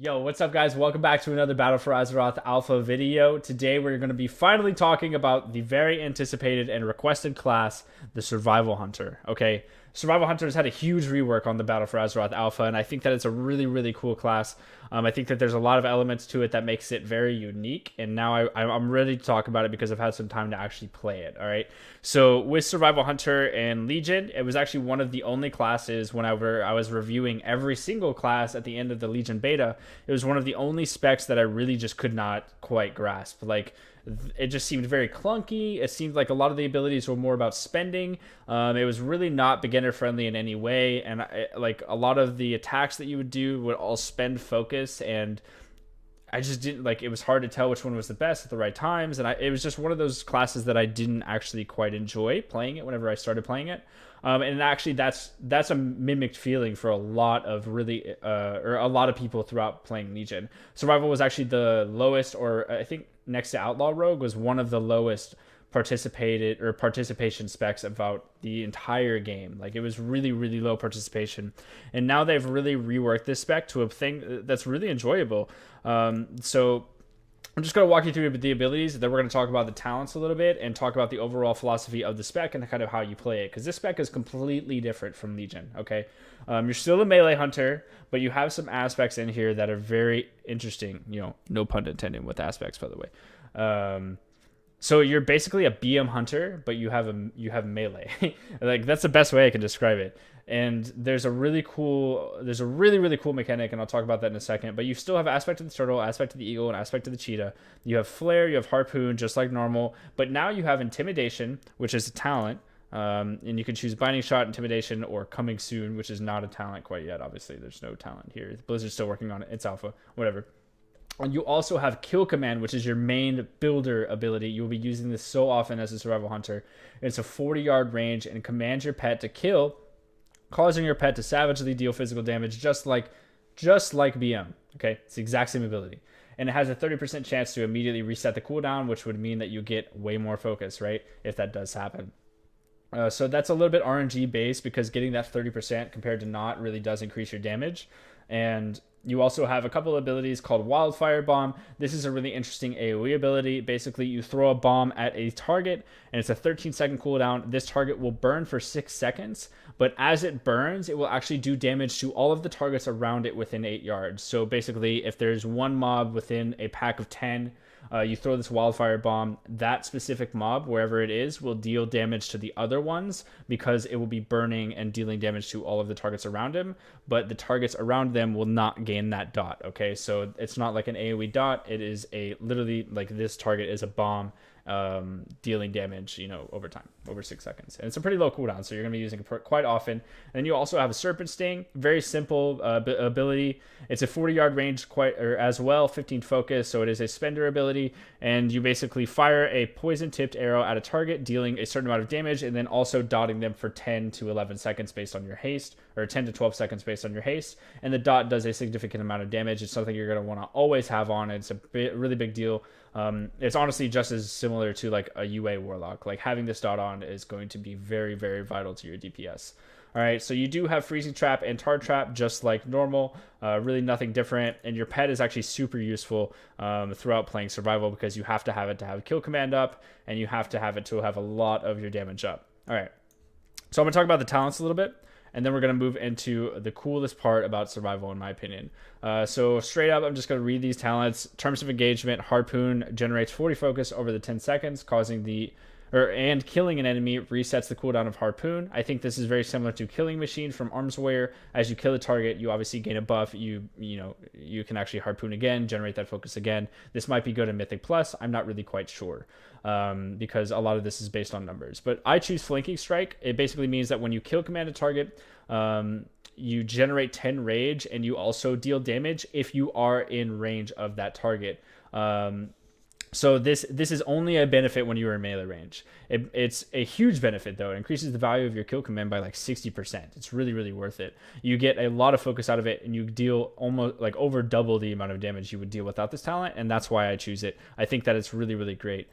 Yo, what's up, guys? Welcome back to another Battle for Azeroth Alpha video. Today, we're going to be finally talking about the very anticipated and requested class, the Survival Hunter. Okay, Survival Hunter has had a huge rework on the Battle for Azeroth Alpha, and I think that it's a really, really cool class. I think that there's a lot of elements to it that makes it very unique, and now I'm ready to talk about it because I've had some time to actually play it. All right, so with Survival Hunter and Legion, it was actually one of the only classes whenever I was reviewing every single class at the end of the Legion beta. It was one of the only specs that I really just could not quite grasp. Like, it just seemed very clunky. It seemed like a lot of the abilities were more about spending. It was really not beginner friendly in any way, and like a lot of the attacks that you would do would all spend focus, and I just didn't like. It was hard to tell which one was the best at the right times, and it was just one of those classes that I didn't actually quite enjoy playing it whenever I started playing it. And actually, that's a mimicked feeling for a lot of or a lot of people throughout playing Legion. Survival was actually the lowest, or I think next to Outlaw Rogue was one of the lowest participation specs about the entire game. Like, it was really, really low participation, and now they've really reworked this spec to a thing that's really enjoyable. So I'm just going to walk you through the abilities, then we're going to talk about the talents a little bit and talk about the overall philosophy of the spec and kind of how you play it, because this spec is completely different from Legion. Okay, you're still a melee hunter, but you have some aspects in here that are very interesting. No pun intended with aspects, by the way. So you're basically a BM hunter, but you have melee. Like, that's the best way I can describe it. And there's a really really cool mechanic, and I'll talk about that in a second. But you still have aspect of the turtle, aspect of the eagle, and aspect of the cheetah. You have flare, you have harpoon, just like normal. But now you have intimidation, which is a talent. And you can choose binding shot, intimidation, or coming soon, which is not a talent quite yet. Obviously, there's no talent here. Blizzard's still working on it. It's alpha, whatever. And you also have Kill Command, which is your main builder ability. You will be using this so often as a Survival Hunter. It's a 40-yard range and commands your pet to kill, causing your pet to savagely deal physical damage, just like BM. Okay, it's the exact same ability. And it has a 30% chance to immediately reset the cooldown, which would mean that you get way more focus, right? If that does happen. So that's a little bit RNG based, because getting that 30% compared to not really does increase your damage. And you also have a couple of abilities called Wildfire Bomb. This is a really interesting AoE ability. Basically, you throw a bomb at a target, and it's a 13-second cooldown. This target will burn for 6 seconds, but as it burns, it will actually do damage to all of the targets around it within 8 yards. So basically, if there's one mob within a pack of 10, you throw this wildfire bomb, that specific mob, wherever it is, will deal damage to the other ones, because it will be burning and dealing damage to all of the targets around him, but the targets around them will not gain that dot. Okay, so it's not like an AoE dot. It is literally like this target is a bomb, dealing damage, over time, over 6 seconds. And it's a pretty low cooldown, so you're going to be using it quite often. And then you also have a Serpent Sting, very simple ability. It's a 40-yard range as well, 15 focus, so it is a spender ability, and you basically fire a poison-tipped arrow at a target, dealing a certain amount of damage, and then also dotting them for 10 to 11 seconds based on your haste, or 10 to 12 seconds based on your haste, and the dot does a significant amount of damage. It's something you're going to want to always have on. It's a really big deal. It's honestly just as similar to like a UA Warlock. Like, having this dot on is going to be very, very vital to your DPS. All right, so you do have Freezing Trap and Tar Trap just like normal, really nothing different. And your pet is actually super useful throughout playing Survival, because you have to have it to have Kill Command up, and you have to have it to have a lot of your damage up. All right, so I'm going to talk about the talents a little bit, and then we're going to move into the coolest part about Survival, in my opinion. So straight up, I'm just going to read these talents. Terms of Engagement: Harpoon generates 40 focus over the 10 seconds, and killing an enemy resets the cooldown of Harpoon. I think this is very similar to Killing Machine from Arms Warrior. As you kill a target, you obviously gain a buff. You can actually Harpoon again, generate that focus again. This might be good in Mythic Plus. I'm not really quite sure, because a lot of this is based on numbers. But I choose Flanking Strike. It basically means that when you kill command a target, you generate 10 rage, and you also deal damage if you are in range of that target. So this is only a benefit when you are in melee range. It's a huge benefit, though. It increases the value of your kill command by like 60%. It's really, really worth it. You get a lot of focus out of it, and you deal almost like over double the amount of damage you would deal without this talent, and that's why I choose it. I think that it's really, really great.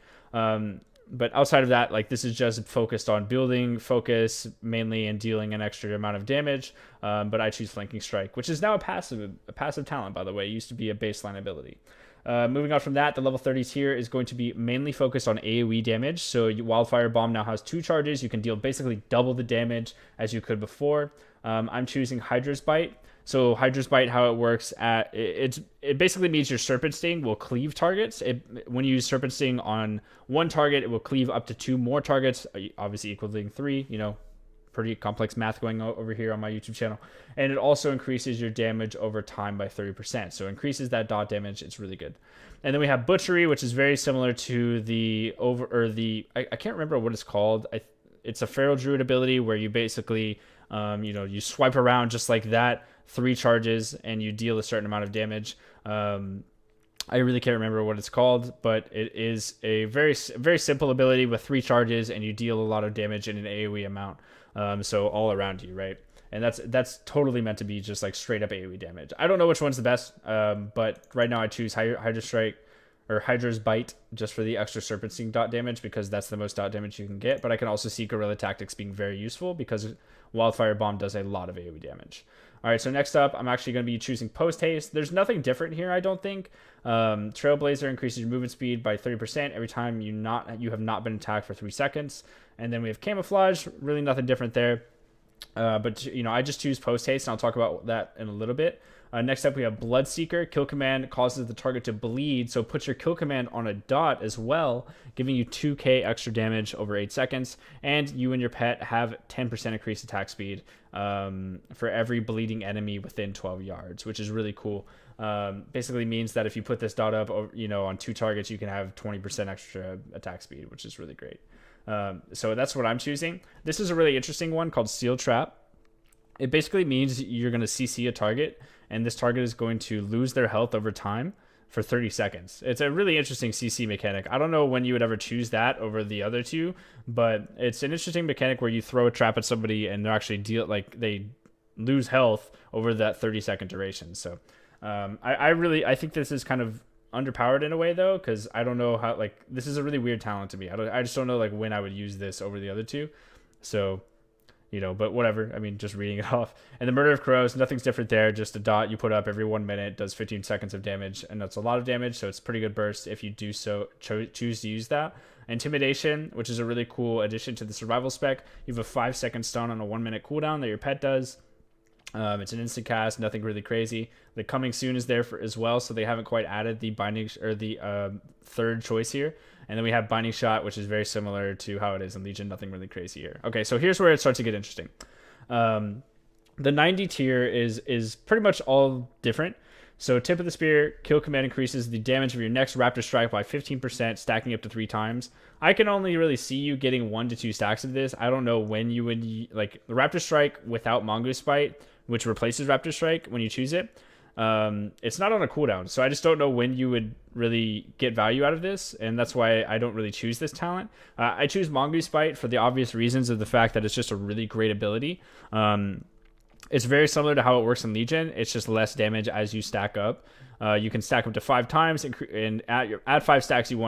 but outside of that, like this is just focused on building focus mainly and dealing an extra amount of damage. But I choose Flanking Strike, which is now a passive talent, by the way. It used to be a baseline ability. Moving on from that, the level 30 tier is going to be mainly focused on AoE damage. So Wildfire Bomb now has 2 charges. You can deal basically double the damage as you could before. I'm choosing Hydra's Bite. So Hydra's Bite, how it works, it basically means your Serpent Sting will cleave targets. When you use Serpent Sting on one target, it will cleave up to 2 more targets, obviously equaling 3, pretty complex math going over here on my YouTube channel. And it also increases your damage over time by 30%. So it increases that dot damage. It's really good. And then we have Butchery, which is very similar to I can't remember what it's called. It's a Feral Druid ability where you basically, you swipe around just like that, 3 charges, and you deal a certain amount of damage. I really can't remember what it's called, but it is a very, very simple ability with 3 charges, and you deal a lot of damage in an AoE amount. So all around you, right? And that's totally meant to be just like straight up AoE damage. I don't know which one's the best, but right now I choose Hydra Strike or Hydra's Bite just for the extra Serpent Sting dot damage because that's the most dot damage you can get. But I can also see Guerrilla Tactics being very useful because Wildfire Bomb does a lot of AoE damage. All right, so next up, I'm actually going to be choosing Post Haste. There's nothing different here, I don't think. Trailblazer increases your movement speed by 30% every time you have not been attacked for 3 seconds. And then we have Camouflage, really nothing different there. But I just choose Post Haste, and I'll talk about that in a little bit. Next up, we have Bloodseeker. Kill command causes the target to bleed, so put your kill command on a dot as well, giving you 2k extra damage over 8 seconds. And you and your pet have 10% increased attack speed for every bleeding enemy within 12 yards, which is really cool. Basically means that if you put this dot up, on 2 targets, you can have 20% extra attack speed, which is really great. So that's what I'm choosing. This is a really interesting one called Seal Trap. It basically means you're going to CC a target, and this target is going to lose their health over time for 30 seconds. It's a really interesting CC mechanic. I don't know when you would ever choose that over the other two, but it's an interesting mechanic where you throw a trap at somebody and they actually they lose health over that 30-second duration. So I think this is kind of underpowered in a way though, because I don't know how, this is a really weird talent to me. I just don't know when I would use this over the other two. So but whatever. I mean, just reading it off. And the Murder of Crows, nothing's different there. Just a dot you put up every 1 minute, does 15 seconds of damage, and that's a lot of damage, so it's pretty good burst if you do so choose to use that. Intimidation, which is a really cool addition to the survival spec. You have a 5-second stun on a 1 minute cooldown that your pet does. It's an instant cast, nothing really crazy. The Coming Soon is there as well, so they haven't quite added the binding or the third choice here. And then we have Binding Shot, which is very similar to how it is in Legion, nothing really crazy here. Okay, so here's where it starts to get interesting. The 90 tier is pretty much all different. So Tip of the Spear, kill command increases the damage of your next Raptor Strike by 15%, stacking up to 3 times. I can only really see you getting 1 to 2 stacks of this. I don't know when you would, the Raptor Strike without Mongoose Bite, which replaces Raptor Strike when you choose it. It's not on a cooldown, so I just don't know when you would really get value out of this, and that's why I don't really choose this talent. I choose Mongoose Bite for the obvious reasons of the fact that it's just a really great ability. It's very similar to how it works in Legion. It's just less damage as you stack up. You can stack up to 5 times, and at 5 stacks you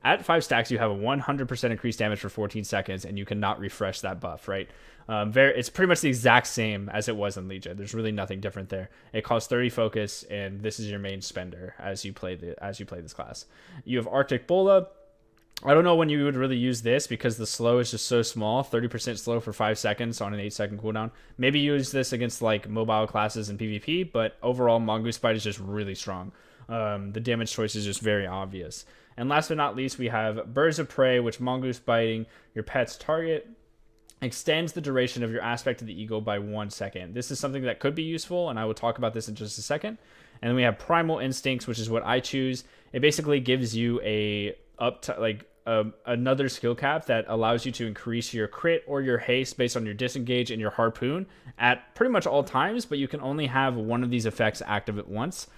at 5 stacks you have a 100% increased damage for 14 seconds, and you cannot refresh that buff, right? It's pretty much the exact same as it was in Legion. There's really nothing different there. It costs 30 focus, and this is your main spender as you play this class. You have Arctic Bola. I don't know when you would really use this because the slow is just so small. 30% slow for 5 seconds on an 8-second cooldown. Maybe use this against mobile classes in PvP, but overall Mongoose Bite is just really strong. The damage choice is just very obvious. And last but not least, we have Birds of Prey, which Mongoose Biting your pet's target extends the duration of your Aspect of the Eagle by 1 second. This is something that could be useful, and I will talk about this in just a second. And then we have Primal Instincts, which is what I choose. It basically gives you another skill cap that allows you to increase your crit or your haste based on your disengage and your harpoon at pretty much all times, but you can only have one of these effects active at once,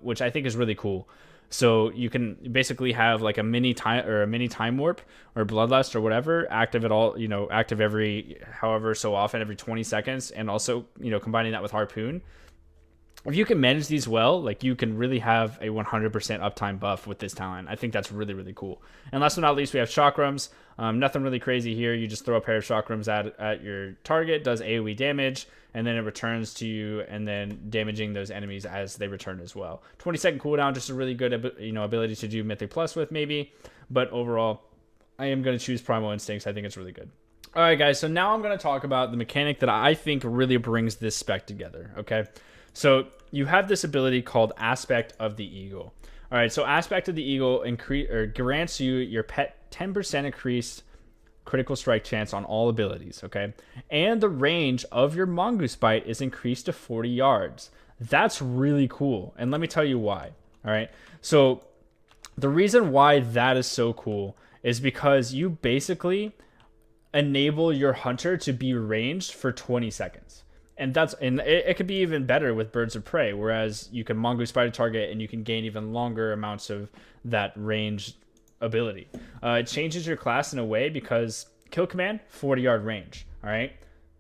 which I think is really cool. So you can basically have a mini time warp or bloodlust or whatever active at all, active every however so often, every 20 seconds, and also combining that with harpoon. if you can manage these well, like you can really have a 100% uptime buff with this talent. I think that's really, really cool. And last but not least, we have chakrams. Nothing really crazy here. You just throw a pair of chakrams at your target, does AoE damage, and then it returns to you, and then damaging those enemies as they return as well. 20-second cooldown, just a really good ability to do Mythic Plus with maybe. But overall, I am going to choose Primal Instincts. I think it's really good. All right, guys. So now I'm going to talk about the mechanic that I think really brings this spec together. Okay. So you have this ability called Aspect of the Eagle. All right, so Aspect of the Eagle grants you your pet 10% increased critical strike chance on all abilities, okay? And the range of your Mongoose Bite is increased to 40 yards. That's really cool, and let me tell you why, all right? So the reason why that is so cool is because you basically enable your hunter to be ranged for 20 seconds. And it could be even better with Birds of Prey, whereas you can Mongoose Bite a target and you can gain even longer amounts of that range ability. It changes your class in a way because Kill Command, 40-yard range. All right,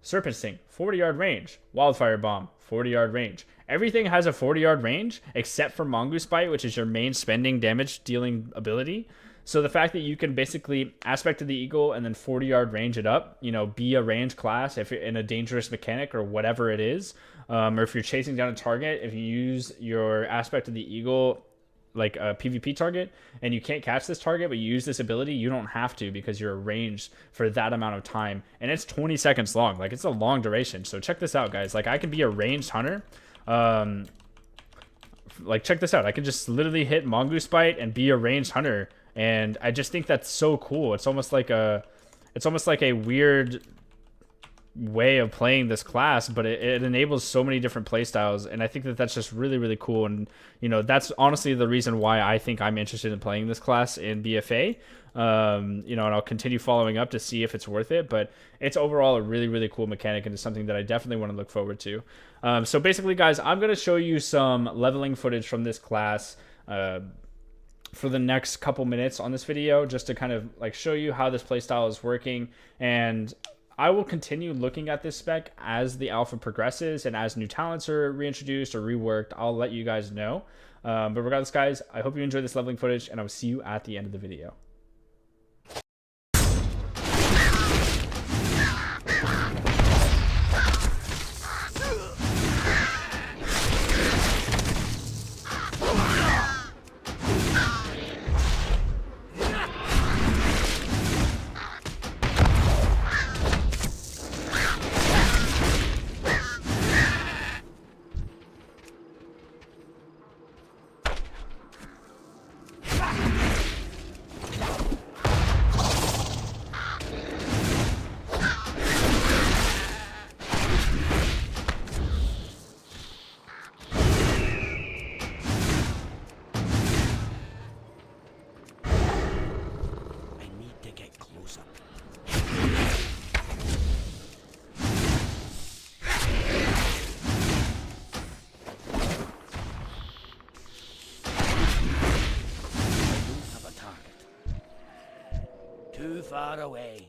Serpent Sting, 40-yard range. Wildfire Bomb, 40-yard range. Everything has a 40-yard range except for Mongoose Bite, which is your main spending damage dealing ability. So the fact that you can basically Aspect of the Eagle and then 40-yard range it up, be a range class if you're in a dangerous mechanic or whatever it is, or if you're chasing down a target, if you use your Aspect of the Eagle like a PvP target and you can't catch this target, but you use this ability, you don't have to because you're ranged for that amount of time. And it's 20 seconds long. Like, it's a long duration. So check this out, guys. Like, I can be a ranged hunter. Like, check this out. I can just literally hit Mongoose Bite and be a ranged hunter. And I just think that's so cool. It's almost like a weird way of playing this class, but it enables so many different playstyles, and I think that that's just really, really cool. And that's honestly the reason why I think I'm interested in playing this class in BFA. And I'll continue following up to see if it's worth it, but it's overall a really, really cool mechanic, and it's something that I definitely want to look forward to. So basically, guys, I'm going to show you some leveling footage from this class for the next couple minutes on this video, just to kind of like show you how this playstyle is working. And I will continue looking at this spec as the alpha progresses and as new talents are reintroduced or reworked. I'll let you guys know. But regardless, guys, I hope you enjoyed this leveling footage, and I will see you at the end of the video. Too far away.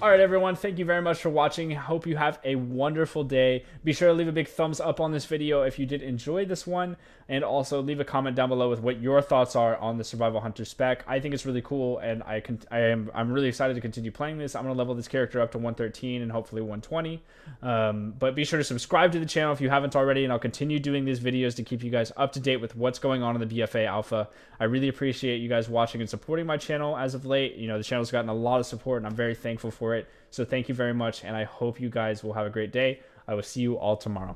All right, everyone. Thank you very much for watching. Hope you have a wonderful day. Be sure to leave a big thumbs up on this video if you did enjoy this one. And also leave a comment down below with what your thoughts are on the Survival Hunter spec. I think it's really cool, and I'm really excited to continue playing this. I'm going to level this character up to 113 and hopefully 120. But be sure to subscribe to the channel if you haven't already, and I'll continue doing these videos to keep you guys up to date with what's going on in the BFA Alpha. I really appreciate you guys watching and supporting my channel as of late. You know, the channel's gotten a lot of support, and I'm very thankful for it. So thank you very much, and I hope you guys will have a great day. I will see you all tomorrow.